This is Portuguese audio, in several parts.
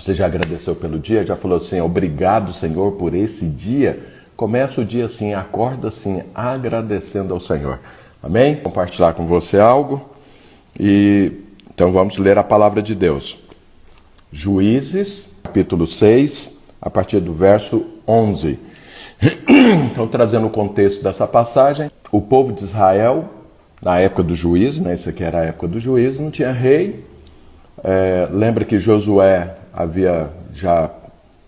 Você já agradeceu pelo dia? Já falou assim, obrigado, Senhor, por esse dia? Começa o dia assim, acorda assim, agradecendo ao Senhor. Amém? Vou compartilhar com você algo. Então vamos ler a palavra de Deus. Juízes, capítulo 6, a partir do verso 11. Então, trazendo o contexto dessa passagem, o povo de Israel, na época do juízo, né, isso aqui era a época do juízo, não tinha rei. Lembra que Josué havia já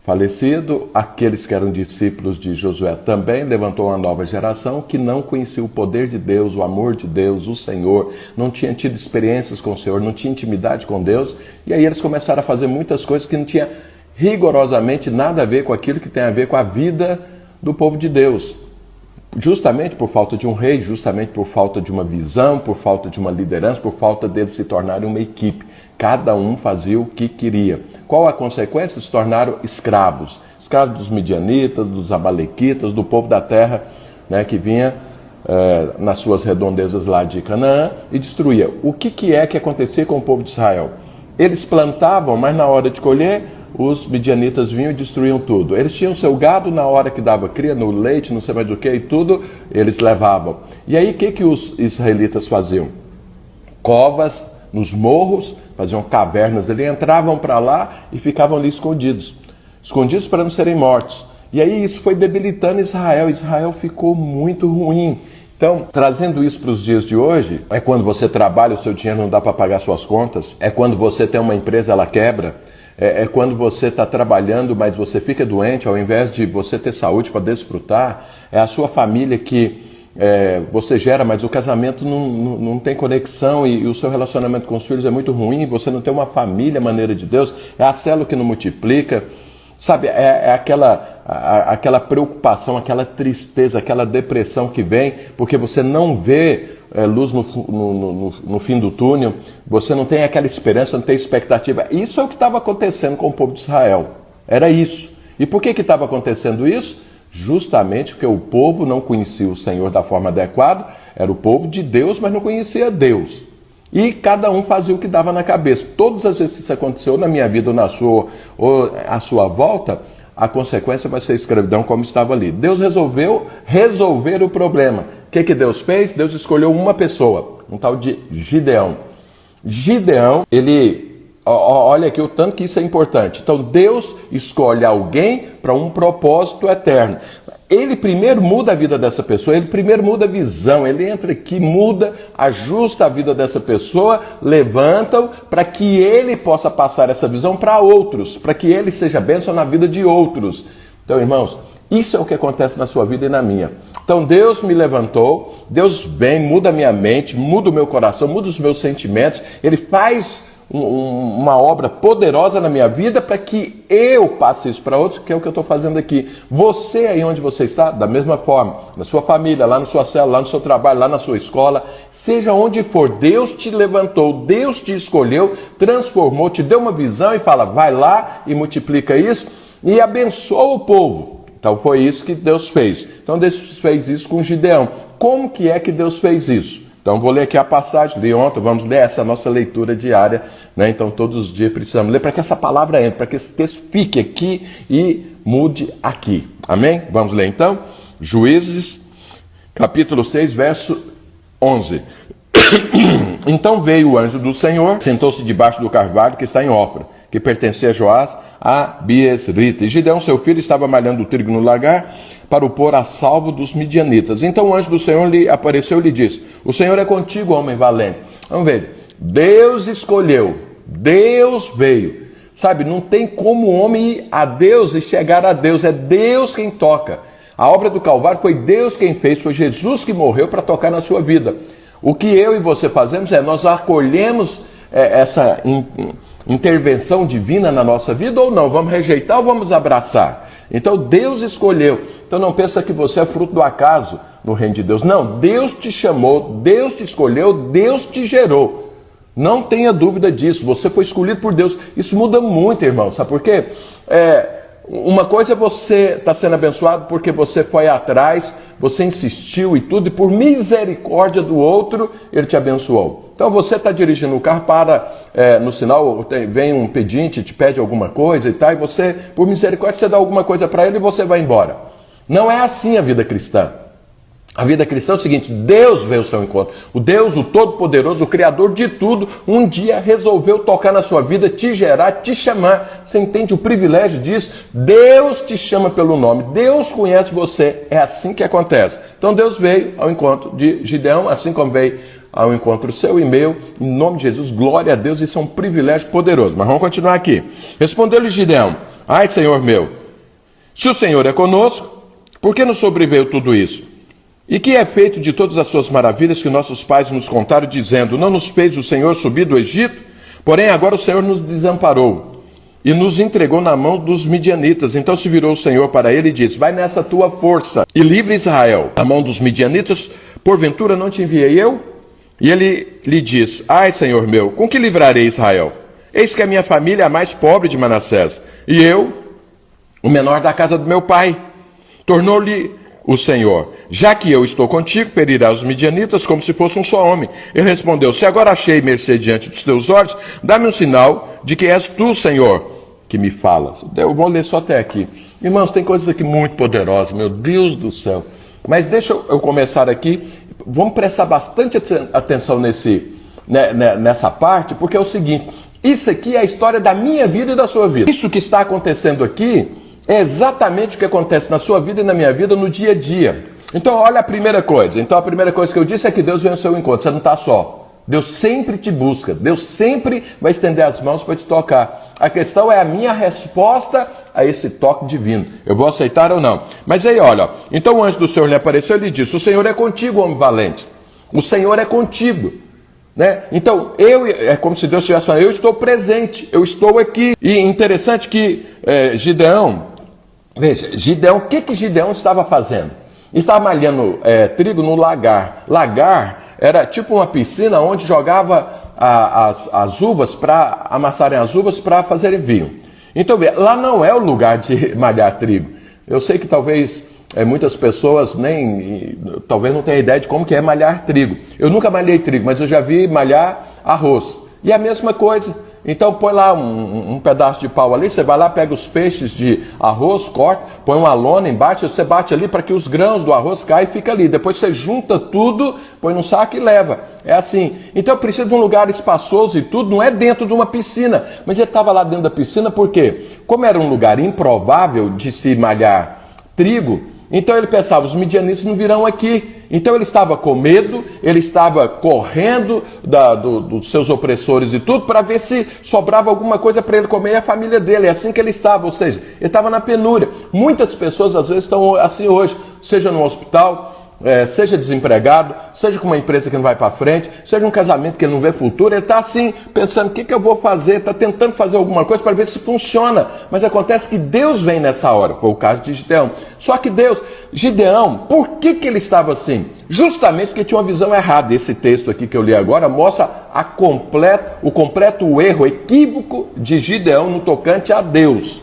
falecido, aqueles que eram discípulos de Josué também levantou uma nova geração que não conhecia o poder de Deus, o amor de Deus, o Senhor, não tinha tido experiências com o Senhor, não tinha intimidade com Deus, e aí eles começaram a fazer muitas coisas que não tinha rigorosamente nada a ver com aquilo que tem a ver com a vida do povo de Deus. Justamente por falta de um rei, justamente por falta de uma visão, por falta de uma liderança, por falta deles se tornarem uma equipe. Cada um fazia o que queria. Qual a consequência? Se tornaram escravos. Escravos dos midianitas, dos amalequitas, do povo da terra, né, que vinha nas suas redondezas lá de Canaã e destruía. O que é que acontecia com o povo de Israel? Eles plantavam, mas na hora de colher, os midianitas vinham e destruíam tudo. Eles tinham seu gado, na hora que dava cria, no leite, não sei mais do que, e tudo, eles levavam. E aí, o que os israelitas faziam? Covas nos morros, faziam cavernas, eles entravam para lá e ficavam ali escondidos. Escondidos para não serem mortos. E aí, isso foi debilitando Israel. Israel ficou muito ruim. Então, trazendo isso para os dias de hoje, é quando você trabalha, o seu dinheiro não dá para pagar suas contas, é quando você tem uma empresa, ela quebra, é quando você está trabalhando, mas você fica doente, ao invés de você ter saúde para desfrutar, é a sua família que você gera, mas o casamento não tem conexão e o seu relacionamento com os filhos é muito ruim, você não tem uma família, maneira de Deus, é a célula que não multiplica, sabe, aquela preocupação, aquela tristeza, aquela depressão que vem, porque você não vê luz no fim do túnel, você não tem aquela esperança, não tem expectativa. Isso é o que estava acontecendo com o povo de Israel. Era isso. E por que estava acontecendo isso? Justamente porque o povo não conhecia o Senhor da forma adequada, era o povo de Deus, mas não conhecia Deus. E cada um fazia o que dava na cabeça. Todas as vezes que isso aconteceu na minha vida ou na sua, ou à sua volta, a consequência vai ser escravidão como estava ali. Deus resolveu resolver o problema. O que Deus fez? Deus escolheu uma pessoa, um tal de Gideão. Gideão, olha aqui o tanto que isso é importante. Então Deus escolhe alguém para um propósito eterno. Ele primeiro muda a vida dessa pessoa, ele primeiro muda a visão, ele entra aqui, muda, ajusta a vida dessa pessoa, levanta-o para que ele possa passar essa visão para outros, para que ele seja bênção na vida de outros. Então, irmãos, isso é o que acontece na sua vida e na minha. Então, Deus me levantou, Deus vem, muda a minha mente, muda o meu coração, muda os meus sentimentos, Ele faz uma obra poderosa na minha vida para que eu passe isso para outros, que é o que eu estou fazendo aqui. Você aí onde você está, da mesma forma, na sua família, lá na sua célula, lá no seu trabalho, lá na sua escola, seja onde for, Deus te levantou, Deus te escolheu, transformou, te deu uma visão e fala, vai lá e multiplica isso e abençoa o povo. Então foi isso que Deus fez. Então Deus fez isso com Gideão. Como que é que Deus fez isso? Então vou ler aqui a passagem de ontem, vamos ler essa nossa leitura diária, né? Então todos os dias precisamos ler para que essa palavra entre, para que esse texto fique aqui e mude aqui. Amém? Vamos ler então? Juízes, capítulo 6, verso 11. Então veio o anjo do Senhor, sentou-se debaixo do carvalho que está em Ofra, que pertencia a Joás, a Biesrita. E Gideão, seu filho, estava malhando o trigo no lagar para o pôr a salvo dos midianitas. Então o anjo do Senhor lhe apareceu e lhe disse, o Senhor é contigo, homem valente. Vamos ver, Deus escolheu, Deus veio. Sabe, não tem como o homem ir a Deus e chegar a Deus, é Deus quem toca. A obra do Calvário foi Deus quem fez, foi Jesus que morreu para tocar na sua vida. O que eu e você fazemos é, nós acolhemos essa intervenção divina na nossa vida ou não? Vamos rejeitar ou vamos abraçar? Então Deus escolheu. Então não pensa que você é fruto do acaso no reino de Deus. Não, Deus te chamou, Deus te escolheu, Deus te gerou. Não tenha dúvida disso, você foi escolhido por Deus. Isso muda muito, irmão, sabe por quê? Uma coisa é você estar sendo abençoado porque você foi atrás, você insistiu e tudo, e por misericórdia do outro, ele te abençoou. Então você está dirigindo o carro, para no sinal, vem um pedinte, te pede alguma coisa e tal, e você, por misericórdia, você dá alguma coisa para ele e você vai embora. Não é assim a vida cristã. A vida cristã é o seguinte: Deus veio ao seu encontro. O Deus, o Todo-Poderoso, o Criador de tudo, um dia resolveu tocar na sua vida, te gerar, te chamar. Você entende o privilégio disso? Deus te chama pelo nome. Deus conhece você. É assim que acontece. Então Deus veio ao encontro de Gideão, assim como veio ao encontro seu e meu. Em nome de Jesus, glória a Deus. Isso é um privilégio poderoso. Mas vamos continuar aqui. Respondeu-lhe Gideão: ai, Senhor meu, se o Senhor é conosco, por que nos sobreveio tudo isso? E que é feito de todas as suas maravilhas que nossos pais nos contaram, dizendo: não nos fez o Senhor subir do Egito? Porém agora o Senhor nos desamparou e nos entregou na mão dos midianitas. Então se virou o Senhor para ele e disse: vai nessa tua força e livre Israel da mão dos midianitas, porventura não te enviei eu? E ele lhe diz: ai, Senhor meu, com que livrarei Israel? Eis que a minha família é a mais pobre de Manassés, e eu, o menor da casa do meu pai. Tornou-lhe o Senhor: já que eu estou contigo, ferirá os midianitas como se fosse um só homem. Ele respondeu: se agora achei mercê diante dos teus olhos, dá-me um sinal de que és tu, Senhor, que me falas. Eu vou ler só até aqui. Irmãos, tem coisas aqui muito poderosas, meu Deus do céu. Mas deixa eu começar aqui. Vamos prestar bastante atenção nessa parte, porque é o seguinte: isso aqui é a história da minha vida e da sua vida. Isso que está acontecendo aqui é exatamente o que acontece na sua vida e na minha vida no dia a dia. Então olha a primeira coisa. Então a primeira coisa que eu disse é que Deus vem ao seu encontro. Você não está só. Deus sempre te busca. Deus sempre vai estender as mãos para te tocar. A questão é a minha resposta a esse toque divino. Eu vou aceitar ou não? Mas aí olha, então o anjo do Senhor lhe apareceu e lhe disse: o Senhor é contigo, homem valente. O Senhor é contigo. Né? Então, é como se Deus estivesse falando: eu estou presente, eu estou aqui. E interessante que Gideão, veja, Gideão, o que Gideão estava fazendo? Estava malhando trigo no lagar. Lagar era tipo uma piscina onde jogava as uvas, para amassarem as uvas para fazerem vinho. Então, lá não é o lugar de malhar trigo. Eu sei que talvez muitas pessoas talvez não tenham ideia de como que é malhar trigo. Eu nunca malhei trigo, mas eu já vi malhar arroz. E a mesma coisa. Então põe lá um pedaço de pau ali, você vai lá, pega os peixes de arroz, corta, põe uma lona embaixo, você bate ali para que os grãos do arroz caem e fica ali. Depois você junta tudo, põe num saco e leva. É assim. Então precisa de um lugar espaçoso e tudo, não é dentro de uma piscina. Mas ele estava lá dentro da piscina porque, como era um lugar improvável de se malhar trigo, então ele pensava: os midianitas não virão aqui. Então ele estava com medo, ele estava correndo dos seus opressores e tudo, para ver se sobrava alguma coisa para ele comer e a família dele. É assim que ele estava, ou seja, ele estava na penúria. Muitas pessoas às vezes estão assim hoje, seja no hospital, seja desempregado, seja com uma empresa que não vai para frente, seja um casamento que ele não vê futuro. Ele está assim, pensando: o que eu vou fazer? Está tentando fazer alguma coisa para ver se funciona. Mas acontece que Deus vem nessa hora. Foi o caso de Gideão. Só que Gideão, por que ele estava assim? Justamente porque tinha uma visão errada. Esse texto aqui que eu li agora mostra o completo erro, equívoco de Gideão no tocante a Deus.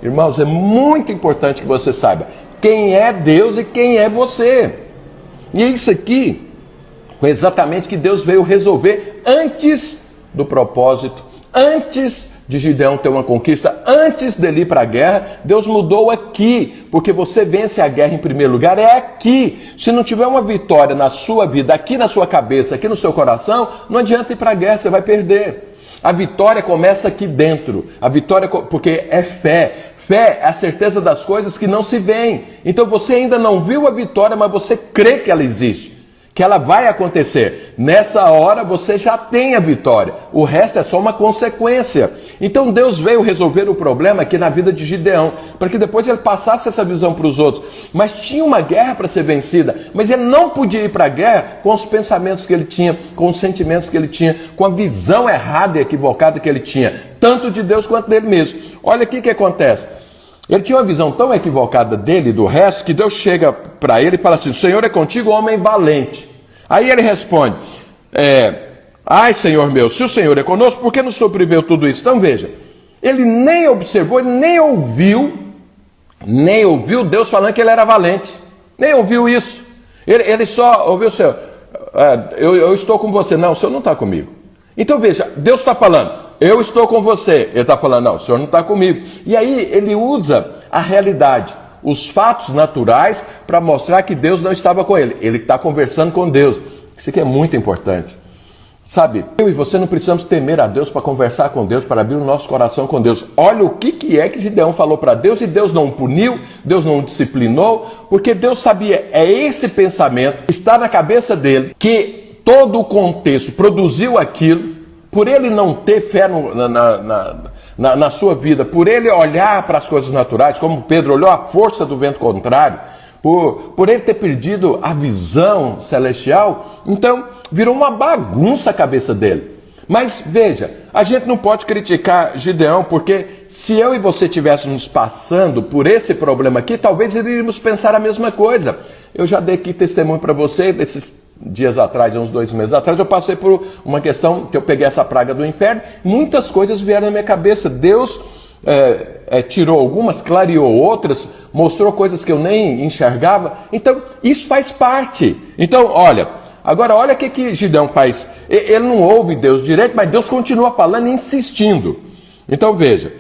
Irmãos, é muito importante que você saiba quem é Deus e quem é você. E isso aqui foi exatamente que Deus veio resolver antes do propósito, antes de Gideão ter uma conquista, antes dele ir para a guerra. Deus mudou aqui, porque você vence a guerra em primeiro lugar, é aqui. Se não tiver uma vitória na sua vida, aqui na sua cabeça, aqui no seu coração, não adianta ir para a guerra, você vai perder. A vitória começa aqui dentro, a vitória, porque é fé. Fé é a certeza das coisas que não se veem. Então você ainda não viu a vitória, mas você crê que ela existe, que ela vai acontecer. Nessa hora você já tem a vitória. O resto é só uma consequência. Então Deus veio resolver o problema aqui na vida de Gideão, para que depois ele passasse essa visão para os outros. Mas tinha uma guerra para ser vencida, mas ele não podia ir para a guerra com os pensamentos que ele tinha, com os sentimentos que ele tinha, com a visão errada e equivocada que ele tinha, tanto de Deus quanto dele mesmo. Olha aqui o que acontece. Ele tinha uma visão tão equivocada dele e do resto, que Deus chega para ele e fala assim: o Senhor é contigo, homem valente. Aí ele responde: ai, Senhor meu, se o Senhor é conosco, por que nos sobreviveu tudo isso? Então veja, ele nem observou, ele nem ouviu Deus falando que ele era valente. Nem ouviu isso. Ele só ouviu o Senhor: eu estou com você. Não, o Senhor não está comigo. Então veja, Deus está falando, eu estou com você. Ele está falando, não, o Senhor não está comigo. E aí ele usa a realidade, os fatos naturais, para mostrar que Deus não estava com ele. Ele está conversando com Deus. Isso aqui é muito importante. Sabe, eu e você não precisamos temer a Deus para conversar com Deus, para abrir o nosso coração com Deus. Olha o que é que Gideão falou para Deus, e Deus não o puniu, Deus não o disciplinou, porque Deus sabia, é esse pensamento que está na cabeça dele, que todo o contexto produziu aquilo, por ele não ter fé na sua vida, por ele olhar para as coisas naturais, como Pedro olhou a força do vento contrário, por ele ter perdido a visão celestial, então virou uma bagunça a cabeça dele. Mas veja, a gente não pode criticar Gideão, porque se eu e você estivéssemos passando por esse problema aqui, talvez iríamos pensar a mesma coisa. Eu já dei aqui testemunho para você, desses dias atrás, uns 2 meses atrás, eu passei por uma questão que eu peguei essa praga do inferno, muitas coisas vieram na minha cabeça. Deus tirou algumas, clareou outras, mostrou coisas que eu nem enxergava. Então, isso faz parte. Então, olha, agora olha o que Gideão faz. Ele não ouve Deus direito, mas Deus continua falando e insistindo. Então, veja,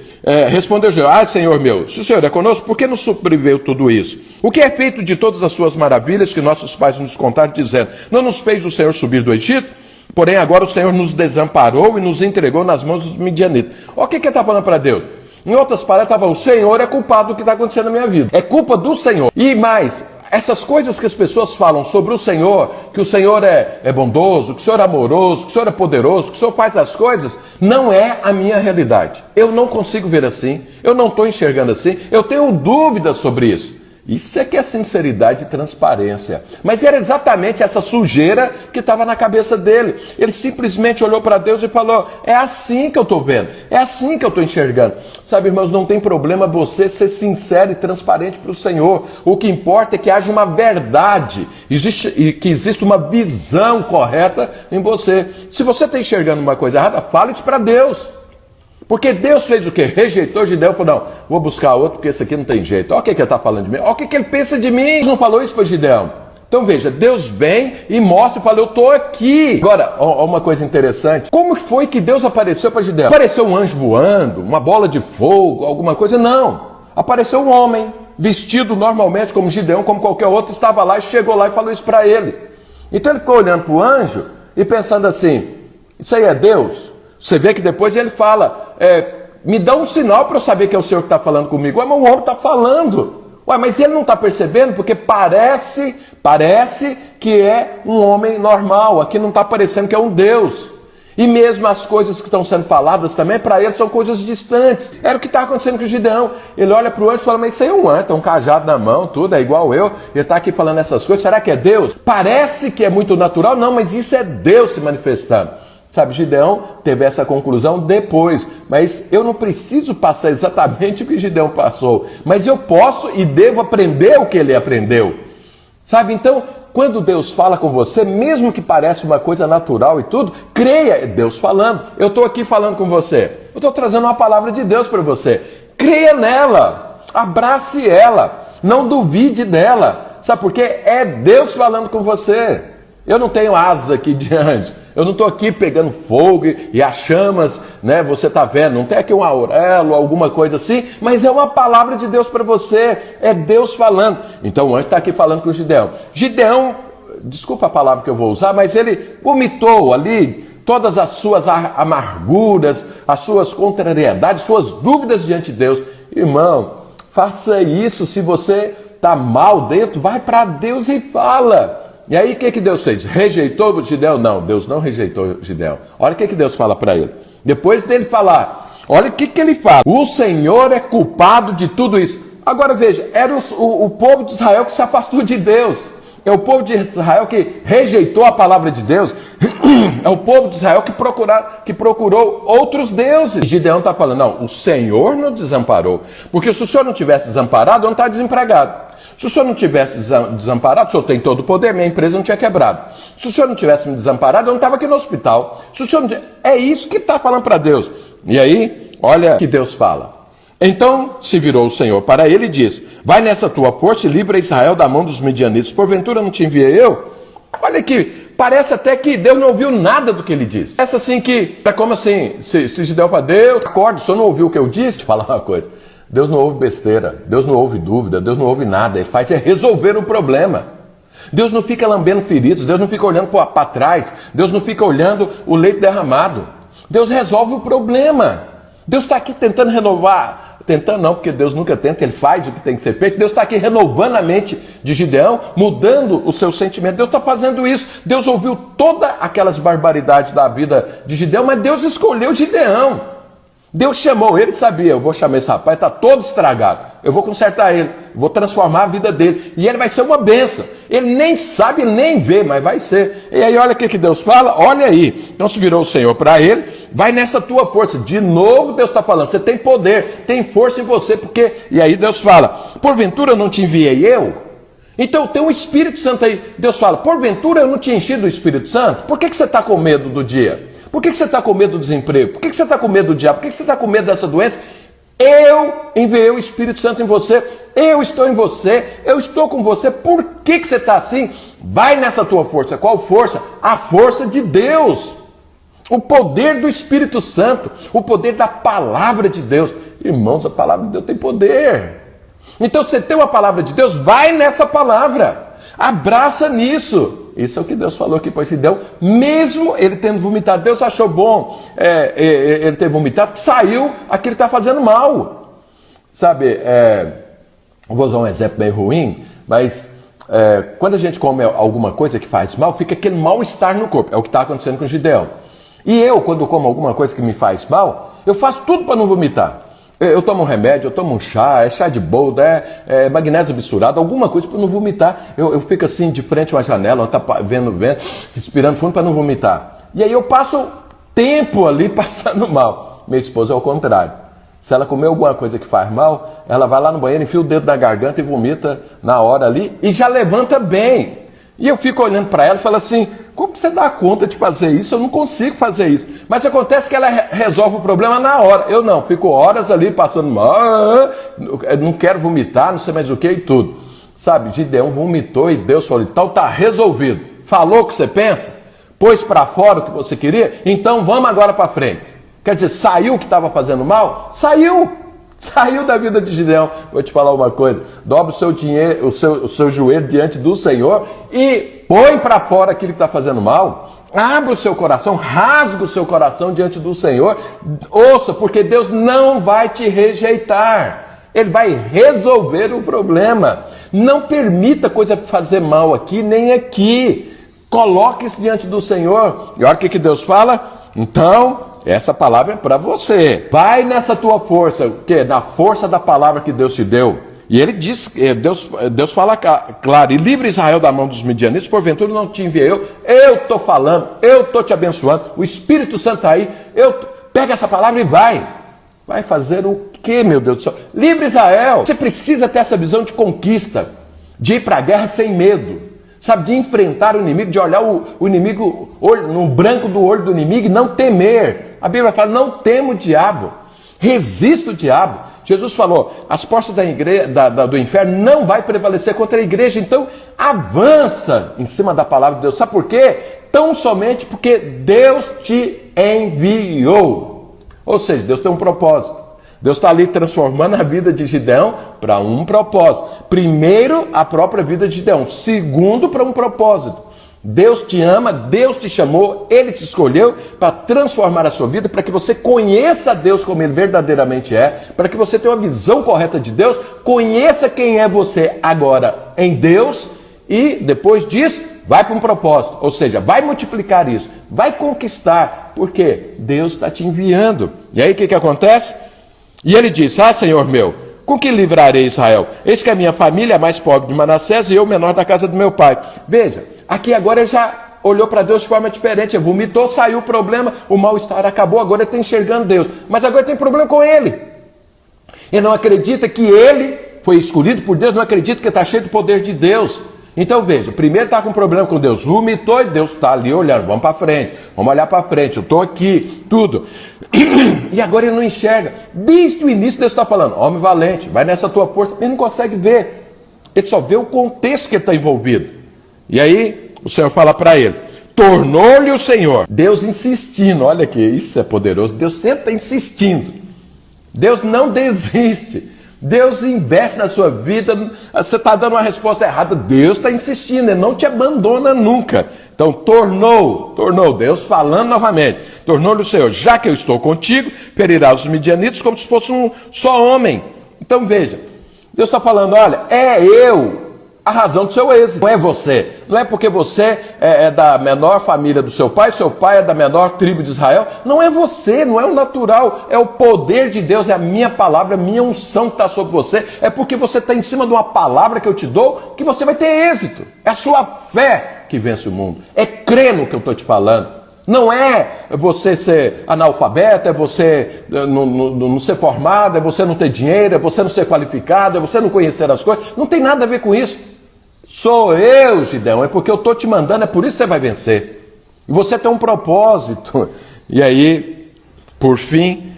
respondeu Gideão, Senhor meu, se o Senhor é conosco, por que nos sobreveio tudo isso? O que é feito de todas as suas maravilhas que nossos pais nos contaram, dizendo, não nos fez o Senhor subir do Egito? Porém, agora o Senhor nos desamparou e nos entregou nas mãos dos midianitas. Olha o que ele está falando para Deus. Em outras palavras, o Senhor é culpado do que está acontecendo na minha vida. É culpa do Senhor. E mais, essas coisas que as pessoas falam sobre o Senhor, que o Senhor é bondoso, que o Senhor é amoroso, que o Senhor é poderoso, que o Senhor faz as coisas, não é a minha realidade. Eu não consigo ver assim, eu não estou enxergando assim, eu tenho dúvidas sobre isso. Isso é que é sinceridade e transparência. Mas era exatamente essa sujeira que estava na cabeça dele. Ele simplesmente olhou para Deus e falou, é assim que eu estou vendo, é assim que eu estou enxergando. Sabe, irmãos, não tem problema você ser sincero e transparente para o Senhor. O que importa é que haja uma verdade, que exista uma visão correta em você. Se você está enxergando uma coisa errada, fale isso para Deus. Porque Deus fez o quê? Rejeitou Gideão, falou, não, vou buscar outro, porque esse aqui não tem jeito. Olha o que ele está falando de mim, olha o que ele pensa de mim. Deus não falou isso para Gideão. Então veja, Deus vem e mostra e fala, eu estou aqui. Agora, uma coisa interessante, como que foi que Deus apareceu para Gideão? Apareceu um anjo voando, uma bola de fogo, alguma coisa? Não. Apareceu um homem, vestido normalmente como Gideão, como qualquer outro, estava lá e chegou lá e falou isso para ele. Então ele ficou olhando para o anjo e pensando assim, isso aí é Deus? Você vê que depois ele fala, me dá um sinal para eu saber que é o Senhor que está falando comigo. Ué, mas o homem está falando. Ué, mas ele não está percebendo, porque parece que é um homem normal. Aqui não está parecendo que é um Deus. E mesmo as coisas que estão sendo faladas também, para ele são coisas distantes. Era o que está acontecendo com o Gideão. Ele olha para o anjo e fala, mas isso aí é um anjo, tem um cajado na mão, tudo, é igual eu. Ele está aqui falando essas coisas, será que é Deus? Parece que é muito natural, não, mas isso é Deus se manifestando. Sabe, Gideão teve essa conclusão depois, mas eu não preciso passar exatamente o que Gideão passou, mas eu posso e devo aprender o que ele aprendeu. Sabe, então, quando Deus fala com você, mesmo que pareça uma coisa natural e tudo, creia, é Deus falando. Eu estou aqui falando com você, eu estou trazendo uma palavra de Deus para você. Creia nela, abrace ela, não duvide dela. Sabe por quê? É Deus falando com você. Eu não tenho asas aqui de anjo. Eu não estou aqui pegando fogo e as chamas, né? Você está vendo, não tem aqui um aurelo, alguma coisa assim, mas é uma palavra de Deus para você, é Deus falando. Então o anjo está aqui falando com o Gideão. Gideão, desculpa a palavra que eu vou usar, mas ele vomitou ali todas as suas amarguras, as suas contrariedades, suas dúvidas diante de Deus. Irmão, faça isso. Se você está mal dentro, vai para Deus e fala. E aí o que Deus fez? Rejeitou Gideão? Não, Deus não rejeitou Gideão. Olha o que Deus fala para ele. Depois dele falar, olha o que ele fala. O Senhor é culpado de tudo isso. Agora veja, era o povo de Israel que se afastou de Deus. É o povo de Israel que rejeitou a palavra de Deus. É o povo de Israel que procurou outros deuses. E Gideão está falando, não, o Senhor não desamparou. Porque se o Senhor não tivesse desamparado, eu não estava desempregado. Se o senhor não tivesse desamparado, o senhor tem todo o poder, minha empresa não tinha quebrado. Se o senhor não tivesse me desamparado, eu não estava aqui no hospital. Se o senhor não... É isso que está falando para Deus. E aí, olha o que Deus fala. Então se virou o Senhor para ele e disse, vai nessa tua força e livra Israel da mão dos midianitas. Porventura não te enviei eu? Olha aqui, parece até que Deus não ouviu nada do que ele disse. Parece assim que, é como assim, se Gideão para Deus, acorda, o senhor não ouviu o que eu disse? Falar uma coisa, Deus não ouve besteira, Deus não ouve dúvida, Deus não ouve nada, ele faz é resolver o problema. Deus não fica lambendo feridos, Deus não fica olhando para trás, Deus não fica olhando o leite derramado. Deus resolve o problema. Deus está aqui tentando renovar, tentando não, porque Deus nunca tenta, ele faz o que tem que ser feito. Deus está aqui renovando a mente de Gideão, mudando o seu sentimento. Deus está fazendo isso. Deus ouviu todas aquelas barbaridades da vida de Gideão, mas Deus escolheu Gideão. Deus chamou ele e sabia, eu vou chamar esse rapaz, está todo estragado, eu vou consertar ele, vou transformar a vida dele, e ele vai ser uma bênção. Ele nem sabe, nem vê, mas vai ser. E aí olha o que Deus fala, olha aí, então se virou o Senhor para ele, vai nessa tua força. De novo Deus está falando, você tem poder, tem força em você, porque, e aí Deus fala, porventura eu não te enviei eu? Então tem um Espírito Santo aí. Deus fala, porventura eu não te enchi do Espírito Santo? Por que você está com medo do dia? Por que você está com medo do desemprego? Por que você está com medo do diabo? Por que você está com medo dessa doença? Eu enviei o Espírito Santo em você, eu estou em você, eu estou com você. Por que você está assim? Vai nessa tua força. Qual força? A força de Deus. O poder do Espírito Santo, o poder da palavra de Deus. Irmãos, a palavra de Deus tem poder. Então você tem uma palavra de Deus, vai nessa palavra. Abraça nisso. Isso é o que Deus falou aqui para Gideão, mesmo ele tendo vomitado. Deus achou bom ele ter vomitado, que saiu aquilo que está fazendo mal. Sabe, vou usar um exemplo meio ruim, mas quando a gente come alguma coisa que faz mal, fica aquele mal-estar no corpo. É o que está acontecendo com Gideão. E eu, quando como alguma coisa que me faz mal, eu faço tudo para não vomitar. Eu tomo um remédio, eu tomo um chá, é chá de boldo, é magnésio misturado, alguma coisa para não vomitar. Eu fico assim de frente a uma janela, tá vendo o vento, respirando fundo para não vomitar. E aí eu passo tempo ali passando mal. Minha esposa é o contrário. Se ela comer alguma coisa que faz mal, ela vai lá no banheiro, enfia o dedo na garganta e vomita na hora ali e já levanta bem. E eu fico olhando para ela e falo assim, como você dá conta de fazer isso? Eu não consigo fazer isso. Mas acontece que ela resolve o problema na hora. Eu não, fico horas ali passando mal, não quero vomitar, não sei mais o que e tudo. Sabe, Gideão vomitou e Deus falou, então tá resolvido. Falou o que você pensa? Pôs para fora o que você queria? Então vamos agora para frente. Quer dizer, saiu o que estava fazendo mal? Saiu! Saiu da vida de Gideão. Vou te falar uma coisa, dobra o seu dinheiro, o seu joelho diante do Senhor e põe para fora aquilo que está fazendo mal. Abre o seu coração, rasga o seu coração diante do Senhor. Ouça, porque Deus não vai te rejeitar. Ele vai resolver o problema. Não permita coisa fazer mal aqui, nem aqui. Coloque isso diante do Senhor. E olha o que Deus fala. Então, essa palavra é para você. Vai nessa tua força, o quê? Na força da palavra que Deus te deu. E ele diz, Deus fala claro, e livre Israel da mão dos midianitas, porventura não te enviei eu estou falando, eu estou te abençoando, o Espírito Santo está aí, pega essa palavra e vai. Vai fazer o quê, meu Deus do céu? Livre Israel. Você precisa ter essa visão de conquista, de ir para a guerra sem medo. Sabe, de enfrentar o inimigo, de olhar o inimigo no branco do olho do inimigo e não temer. A Bíblia fala, não tema o diabo, resista o diabo. Jesus falou, as portas do inferno não vai prevalecer contra a igreja. Então, avança em cima da palavra de Deus. Sabe por quê? Tão somente porque Deus te enviou. Ou seja, Deus tem um propósito. Deus está ali transformando a vida de Gideão para um propósito. Primeiro, a própria vida de Gideão. Segundo, para um propósito. Deus te ama, Deus te chamou, Ele te escolheu para transformar a sua vida, para que você conheça Deus como Ele verdadeiramente é, para que você tenha uma visão correta de Deus, conheça quem é você agora em Deus e depois disso, vai para um propósito. Ou seja, vai multiplicar isso, vai conquistar, porque Deus está te enviando. E aí o que acontece? E ele disse, Senhor meu, com que livrarei Israel? Eis que a minha família é mais pobre de Manassés e eu menor da casa do meu pai. Veja, aqui agora ele já olhou para Deus de forma diferente, ele vomitou, saiu o problema, o mal-estar acabou, agora ele está enxergando Deus. Mas agora tem problema com ele. Ele não acredita que ele foi escolhido por Deus, não acredita que está cheio do poder de Deus. Então veja, primeiro está com problema com Deus, vomitou e Deus está ali olhando, vamos para frente, vamos olhar para frente, eu estou aqui, tudo. E agora ele não enxerga. Desde o início Deus está falando, homem valente, vai nessa tua força, ele não consegue ver. Ele só vê o contexto que ele está envolvido. E aí o Senhor fala para ele, tornou-lhe o Senhor. Deus insistindo, olha que isso é poderoso. Deus sempre está insistindo. Deus não desiste. Deus investe na sua vida. Você está dando uma resposta errada, Deus está insistindo, Ele não te abandona nunca. Então tornou, Deus falando novamente, tornou-lhe o Senhor, já que eu estou contigo, ferirás os midianitas como se fosse um só homem. Então veja, Deus está falando, olha, é eu a razão do seu êxito, não é você. Não é porque você é da menor família do seu pai é da menor tribo de Israel. Não é você, não é o natural, é o poder de Deus, é a minha palavra, a minha unção que está sobre você. É porque você está em cima de uma palavra que eu te dou que você vai ter êxito. É a sua fé que vence o mundo. É crer no que eu estou te falando. Não é você ser analfabeto, é você não ser formado, é você não ter dinheiro, é você não ser qualificado, é você não conhecer as coisas. Não tem nada a ver com isso. Sou eu, Gideão, é porque eu estou te mandando, é por isso que você vai vencer. E você tem um propósito. E aí, por fim,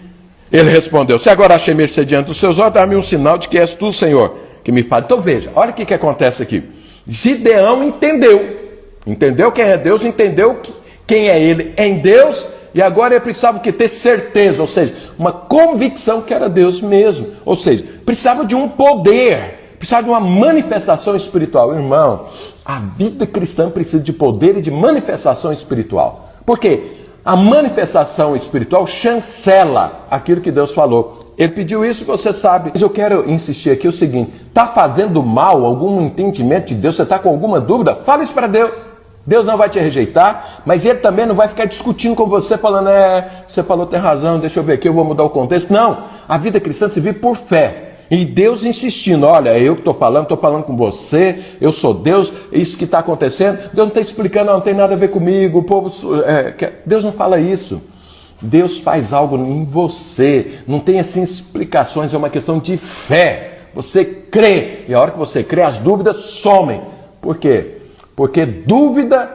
ele respondeu, se agora achei mercê diante dos seus olhos, dá-me um sinal de que és tu, Senhor, que me fala. Então veja, olha o que acontece aqui. Gideão entendeu quem é Deus, entendeu quem é ele em Deus, e agora ele precisava ter certeza, ou seja, uma convicção que era Deus mesmo. Ou seja, precisava de um poder, precisava de uma manifestação espiritual. Irmão, a vida cristã precisa de poder e de manifestação espiritual. Por quê? A manifestação espiritual chancela aquilo que Deus falou. Ele pediu isso, você sabe. Mas eu quero insistir aqui o seguinte, está fazendo mal algum entendimento de Deus? Você está com alguma dúvida? Fala isso para Deus. Deus não vai te rejeitar, mas Ele também não vai ficar discutindo com você, falando, você falou, tem razão, deixa eu ver aqui, eu vou mudar o contexto. Não, a vida cristã se vive por fé. E Deus insistindo, olha, é eu que estou falando com você, eu sou Deus, isso que está acontecendo. Deus não está explicando, não tem nada a ver comigo, o povo... Deus não fala isso. Deus faz algo em você, não tem assim explicações, é uma questão de fé. Você crê, e a hora que você crê, as dúvidas somem. Por quê? Porque dúvida,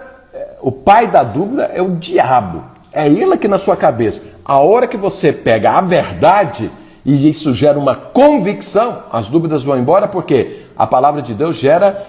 o pai da dúvida é o diabo. É ele aqui na sua cabeça. A hora que você pega a verdade e isso gera uma convicção, as dúvidas vão embora, porque a palavra de Deus gera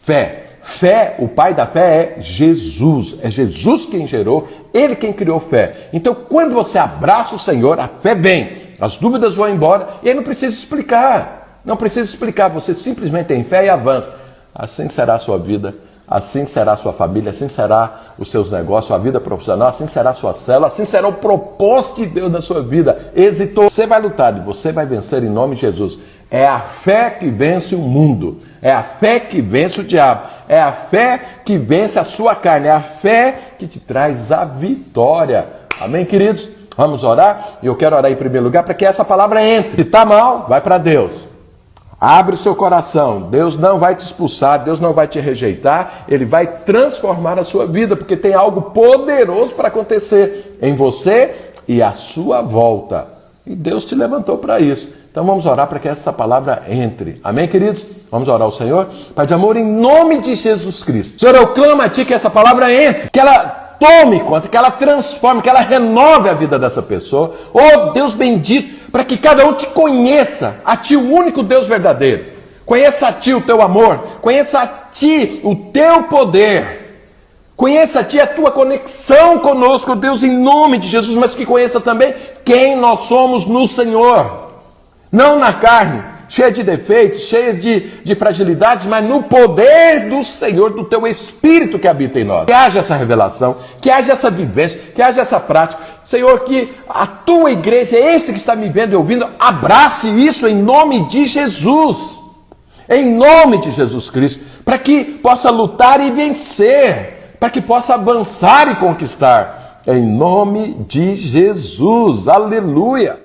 fé. Fé, o pai da fé é Jesus. É Jesus quem gerou, Ele quem criou fé. Então, quando você abraça o Senhor, a fé vem. As dúvidas vão embora e aí não precisa explicar. Não precisa explicar, você simplesmente tem fé e avança. Assim será a sua vida. Assim será a sua família, assim será os seus negócios, a vida profissional, assim será a sua célula, assim será o propósito de Deus na sua vida. Êxito, você vai lutar e você vai vencer em nome de Jesus. É a fé que vence o mundo, é a fé que vence o diabo, é a fé que vence a sua carne, é a fé que te traz a vitória. Amém, queridos? Vamos orar? E eu quero orar em primeiro lugar para que essa palavra entre. Se está mal, vai para Deus. Abre o seu coração, Deus não vai te expulsar, Deus não vai te rejeitar, Ele vai transformar a sua vida, porque tem algo poderoso para acontecer em você e à sua volta. E Deus te levantou para isso. Então vamos orar para que essa palavra entre. Amém, queridos? Vamos orar ao Senhor. Pai de amor, em nome de Jesus Cristo. Senhor, eu clamo a Ti que essa palavra entre, que ela tome conta, que ela transforme, que ela renove a vida dessa pessoa. Oh, Deus bendito, para que cada um te conheça, a Ti, o único Deus verdadeiro. Conheça a Ti o Teu amor, conheça a Ti o Teu poder. Conheça a Ti a Tua conexão conosco, Deus, em nome de Jesus, mas que conheça também quem nós somos no Senhor. Não na carne, cheia de defeitos, cheia de fragilidades, mas no poder do Senhor, do Teu Espírito que habita em nós. Que haja essa revelação, que haja essa vivência, que haja essa prática. Senhor, que a Tua igreja, esse que está me vendo e ouvindo, abrace isso em nome de Jesus. Em nome de Jesus Cristo. Para que possa lutar e vencer. Para que possa avançar e conquistar. Em nome de Jesus. Aleluia.